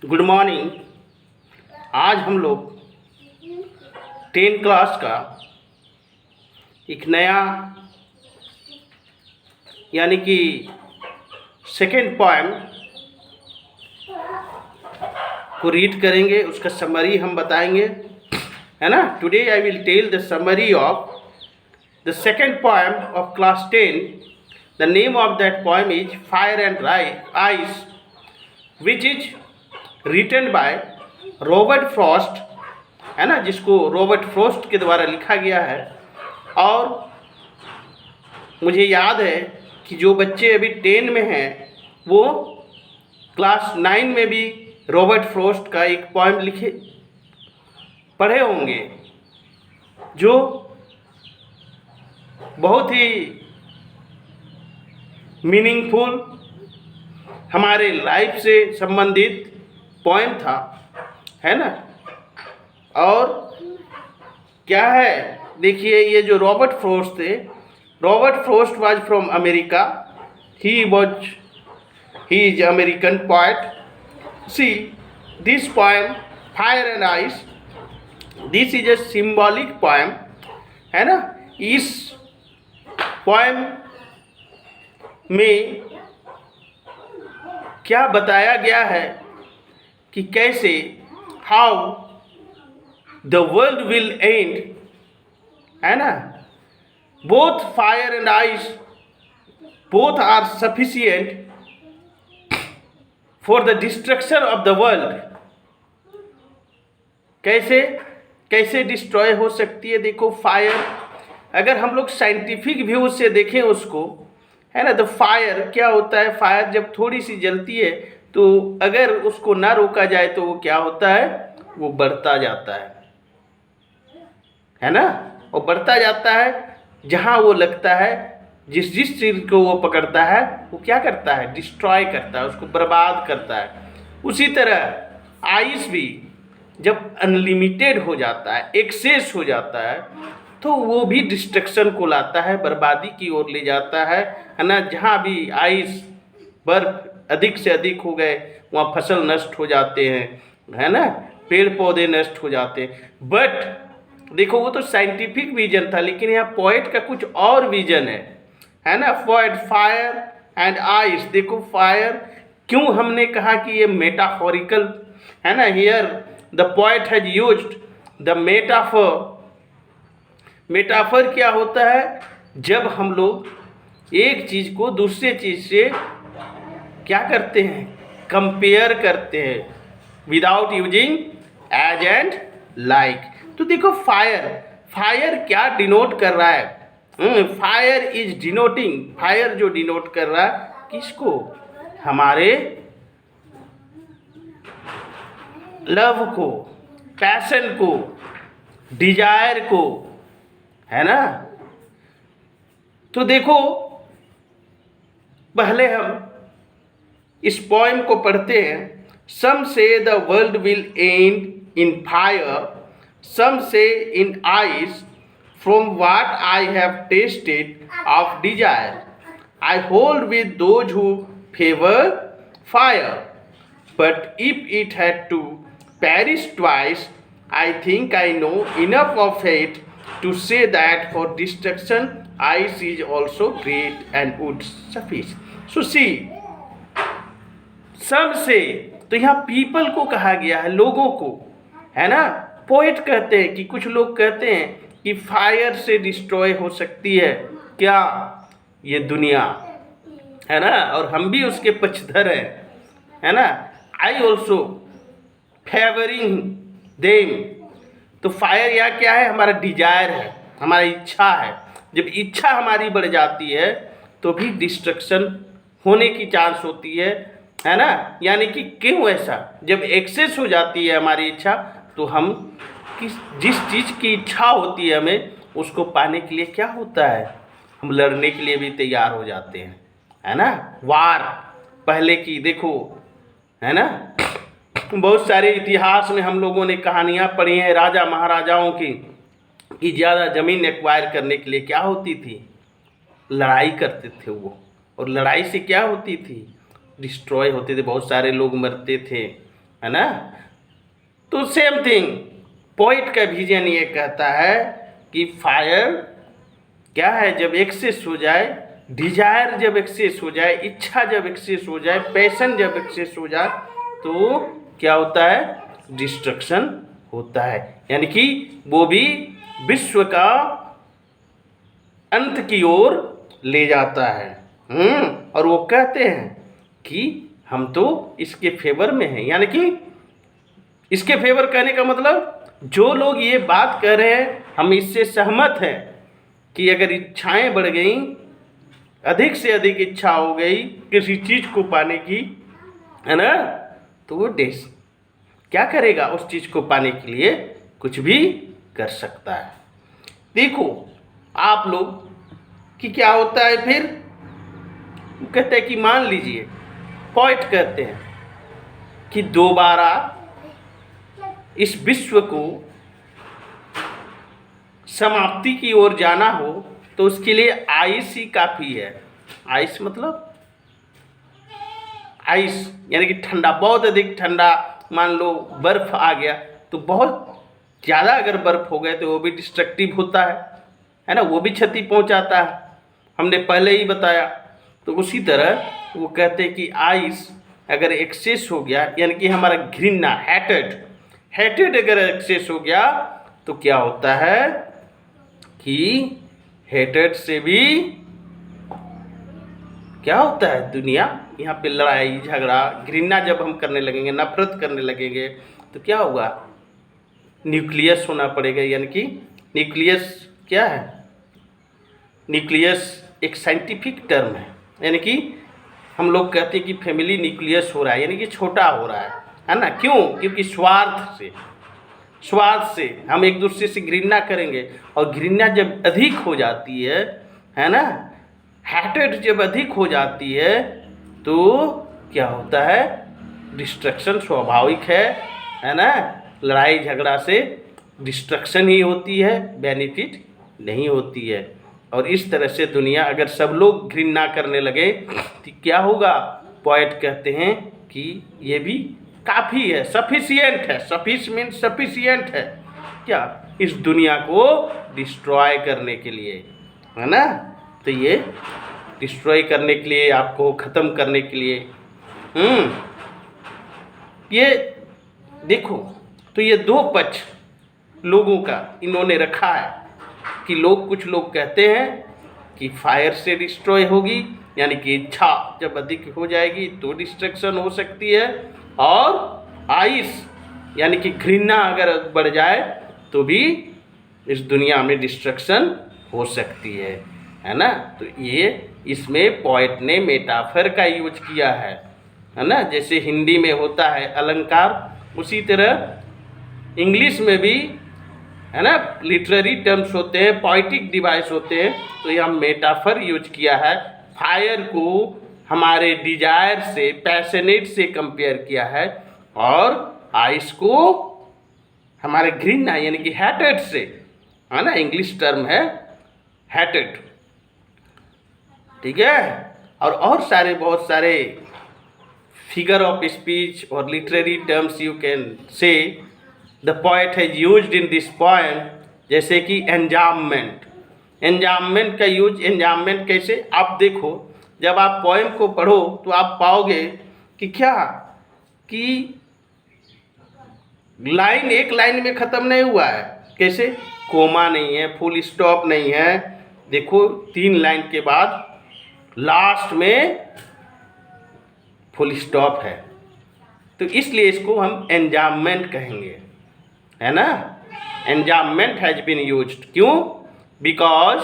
Good morning. आज हम लोग 10 क्लास का एक नया यानी कि सेकेंड पोएम को रीड करेंगे। उसका समरी हम बताएंगे, है ना। Today I will tell the summary of the second poem of class 10। The name of that poem is fire and ice, which is written by Robert Frost, है ना, जिसको रॉबर्ट फ्रॉस्ट के द्वारा लिखा गया है। और मुझे याद है कि जो बच्चे अभी 10 में हैं वो क्लास 9 में भी रॉबर्ट फ्रॉस्ट का एक पोएम लिखे पढ़े होंगे, जो बहुत ही मीनिंगफुल हमारे लाइफ से संबंधित पोएम था, है ना। और क्या है, देखिए, ये जो रॉबर्ट फ्रॉस्ट थे, Robert Frost was from America. He is American poet. See this poem fire and ice, this is a symbolic poem, है ना। इस पोएम में क्या बताया गया है कि कैसे how the world will end, है ना। Both fire and ice, both are sufficient for the destruction of the world. कैसे कैसे डिस्ट्रॉय हो सकती है, देखो। फायर, अगर हम लोग साइंटिफिक व्यू से देखें उसको, है ना, तो फायर क्या होता है। फायर जब थोड़ी सी जलती है तो अगर उसको ना रोका जाए तो वो क्या होता है, वो बढ़ता जाता है ना। वो बढ़ता जाता है, जहाँ वो लगता है, जिस चीज़ को वो पकड़ता है वो क्या करता है, डिस्ट्रॉय करता है, उसको बर्बाद करता है। उसी तरह आइस भी जब अनलिमिटेड हो जाता है, एक्सेस हो जाता है, तो वो भी डिस्ट्रक्शन को लाता है, बर्बादी की ओर ले जाता है ना। जहाँ भी आइस बर्फ अधिक से अधिक हो गए वहाँ फसल नष्ट हो जाते हैं, है ना, पेड़ पौधे नष्ट हो जाते हैं। बट देखो, वो तो साइंटिफिक विजन था, लेकिन यहाँ पोएट का कुछ और विजन है ना। पोएट फायर एंड आइस, देखो फायर क्यों हमने कहा कि ये मेटाफोरिकल है ना। Here the poet has used the metaphor. Metaphor क्या होता है, जब हम लोग एक चीज़ को दूसरे चीज़ से क्या करते हैं, कंपेयर करते हैं, without using as and like. तो देखो फायर, फायर क्या डिनोट कर रहा है, फायर इज डिनोटिंग, फायर जो डिनोट कर रहा है किसको, हमारे लव को, पैशन को, डिजायर को, है ना। तो देखो, पहले हम इस पोएम को पढ़ते हैं। Some say the world will end in fire, some say in ice, from what I have tasted of desire, I hold with those who favour fire, but if it had to perish twice, I think I know enough of it to say that for destruction ice is also great and would suffice. So see, some say, तो यहाँ people को कहा गया है, लोगों को, है ना। पोएट कहते हैं कि कुछ लोग कहते हैं कि फायर से डिस्ट्रॉय हो सकती है क्या, ये दुनिया, है ना, और हम भी उसके पक्षधर हैं, है ना। I also favouring them. तो फायर या क्या है, हमारा डिजायर है, हमारा इच्छा है। जब इच्छा हमारी बढ़ जाती है तो भी डिस्ट्रक्शन होने की चांस होती है ना। यानी कि क्यों ऐसा, जब एक्सेस हो जाती है हमारी इच्छा तो हम जिस चीज़ की इच्छा होती है हमें, उसको पाने के लिए क्या होता है, हम लड़ने के लिए भी तैयार हो जाते हैं, है ना। वार पहले की देखो, है ना, बहुत सारे इतिहास में हम लोगों ने कहानियाँ पढ़ी हैं राजा महाराजाओं की, कि ज़्यादा ज़मीन एक्वायर करने के लिए क्या होती थी, लड़ाई करते थे वो। और लड़ाई से क्या होती थी, डिस्ट्रॉय होते थे, बहुत सारे लोग मरते थे, है ना। तो सेम थिंग पोइट का विजन ये कहता है कि फायर क्या है, जब एक्सेस हो जाए, डिजायर जब एक्सेस हो जाए, इच्छा जब एक्सेस हो जाए, पैशन जब एक्सेस हो जाए, तो क्या होता है, डिस्ट्रक्शन होता है। यानी कि वो भी विश्व का अंत की ओर ले जाता है। और वो कहते हैं कि हम तो इसके फेवर में हैं। यानी कि इसके फेवर कहने का मतलब जो लोग ये बात कह रहे हैं हम इससे सहमत हैं कि अगर इच्छाएं बढ़ गई, अधिक से अधिक इच्छा हो गई किसी चीज़ को पाने की, है ना, तो वो देश क्या करेगा, उस चीज़ को पाने के लिए कुछ भी कर सकता है। देखो आप लोग कि क्या होता है फिर, कहते हैं कि मान लीजिए पॉइंट कहते हैं कि दोबारा इस विश्व को समाप्ति की ओर जाना हो तो उसके लिए आइस ही काफ़ी है। आइस मतलब आइस यानी कि ठंडा, बहुत अधिक ठंडा। मान लो बर्फ आ गया तो बहुत ज़्यादा अगर बर्फ हो गए तो वो भी डिस्ट्रक्टिव होता है ना, वो भी क्षति पहुंचाता है, हमने पहले ही बताया। तो उसी तरह वो कहते हैं कि आइस अगर एक्सेस हो गया, यानी कि हमारा घृणा, हेटेड अगर एक्सेस हो गया तो क्या होता है कि हेटेड से भी क्या होता है, दुनिया यहाँ पे लड़ाई झगड़ा, घृणा जब हम करने लगेंगे, नफरत करने लगेंगे तो क्या होगा, न्यूक्लियस होना पड़ेगा। यानी कि न्यूक्लियस क्या है, न्यूक्लियस एक साइंटिफिक टर्म है कि हम लोग कहते हैं कि फैमिली न्यूक्लियस हो रहा है, यानी कि छोटा हो रहा है ना। क्यों? क्योंकि स्वार्थ से हम एक दूसरे से घृणा करेंगे, और घृणा जब अधिक हो जाती है ना, हेटेड जब अधिक हो जाती है तो क्या होता है, डिस्ट्रक्शन स्वाभाविक है ना। लड़ाई झगड़ा से डिस्ट्रक्शन ही होती है, बेनिफिट नहीं होती है। और इस तरह से दुनिया अगर सब लोग घृणा करने लगे तो क्या होगा, पोएट कहते हैं कि ये भी काफ़ी है, सफिशिएंट है। सफिशिएंट है क्या, इस दुनिया को डिस्ट्रॉय करने के लिए, है ना। तो ये डिस्ट्रॉय करने के लिए, आपको ख़त्म करने के लिए, ये देखो, तो ये दो पक्ष लोगों का इन्होंने रखा है कि कुछ लोग कहते हैं कि फायर से डिस्ट्रॉय होगी, यानी कि इच्छा जब अधिक हो जाएगी तो डिस्ट्रक्शन हो सकती है, और आइस यानी कि घृणा अगर बढ़ जाए तो भी इस दुनिया में डिस्ट्रक्शन हो सकती है ना। तो ये इसमें पोएट ने मेटाफर का यूज किया है ना। जैसे हिंदी में होता है अलंकार, उसी तरह इंग्लिश में भी, है ना, लिटरेरी टर्म्स होते हैं, पोइटिक डिवाइस होते हैं। तो यह मेटाफर यूज किया है, फायर को हमारे डिजायर से, पैशनेट से कंपेयर किया है, और आइस को हमारे घृणा यानी कि हेटेड से, है ना, इंग्लिश टर्म है हेटेड, ठीक है। और सारे बहुत सारे फिगर ऑफ स्पीच और literary terms you can say the poet has used in this poem, जैसे कि एंजाममेंट का यूज। एंजाममेंट कैसे, आप देखो, जब आप पोएम को पढ़ो तो आप पाओगे कि क्या, कि लाइन एक लाइन में ख़त्म नहीं हुआ है। कैसे, कोमा नहीं है, फुल स्टॉप नहीं है, देखो 3 लाइन के बाद लास्ट में फुल स्टॉप है। तो इसलिए इसको हम एंजाममेंट कहेंगे, है ना। एंजाममेंट हैज बीन यूज्ड, क्यों, because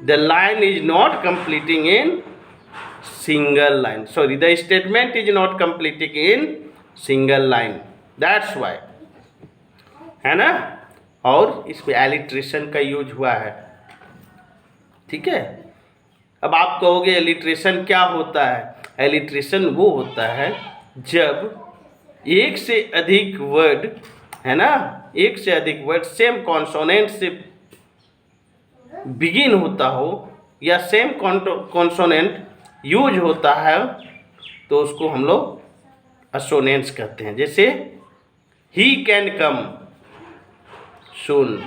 the line is not completing in single line, sorry the statement is not completing in single line, that's why, है ना। और इसमें एलिट्रेशन का यूज हुआ है, ठीक है। अब आप कहोगे एलिट्रेशन क्या होता है। एलिट्रेशन वो होता है जब एक से अधिक वर्ड, है ना, एक से अधिक वर्ड सेम कॉन्सोनेंट से बिगिन होता हो, या सेम कॉन्सोनेंट यूज होता है, तो उसको हम लोग असोनेंस कहते हैं। जैसे he can come soon,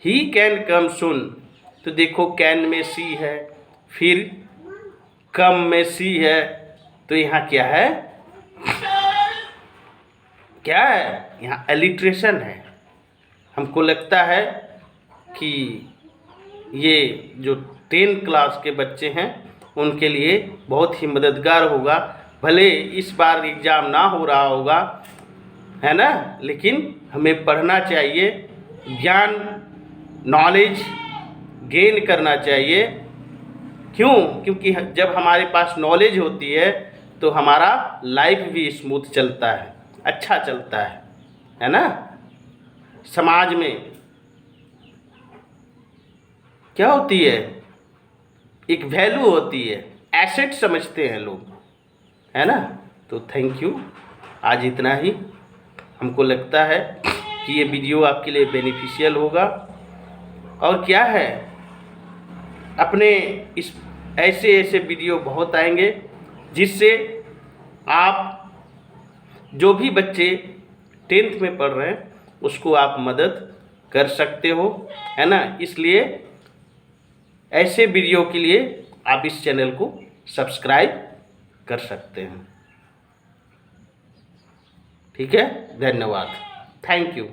he can come सुन, तो देखो कैन में सी है, फिर कम में सी है, तो यहाँ क्या है, क्या है, यहाँ एलिट्रेशन है। हमको लगता है कि ये जो 10 क्लास के बच्चे हैं उनके लिए बहुत ही मददगार होगा। भले इस बार एग्ज़ाम ना हो रहा होगा, है ना, लेकिन हमें पढ़ना चाहिए, ज्ञान नॉलेज गेन करना चाहिए। क्यों? क्योंकि जब हमारे पास नॉलेज होती है तो हमारा लाइफ भी स्मूथ चलता है, अच्छा चलता है ना। समाज में क्या होती है, एक वैल्यू होती है, एसेट समझते हैं लोग, है ना। तो थैंक यू, आज इतना ही। हमको लगता है कि ये वीडियो आपके लिए बेनिफिशियल होगा। और क्या है, अपने इस ऐसे ऐसे वीडियो बहुत आएंगे जिससे आप जो भी बच्चे 10th में पढ़ रहे हैं उसको आप मदद कर सकते हो, है ना। इसलिए ऐसे वीडियो के लिए आप इस चैनल को सब्सक्राइब कर सकते हैं। ठीक है, धन्यवाद, थैंक यू।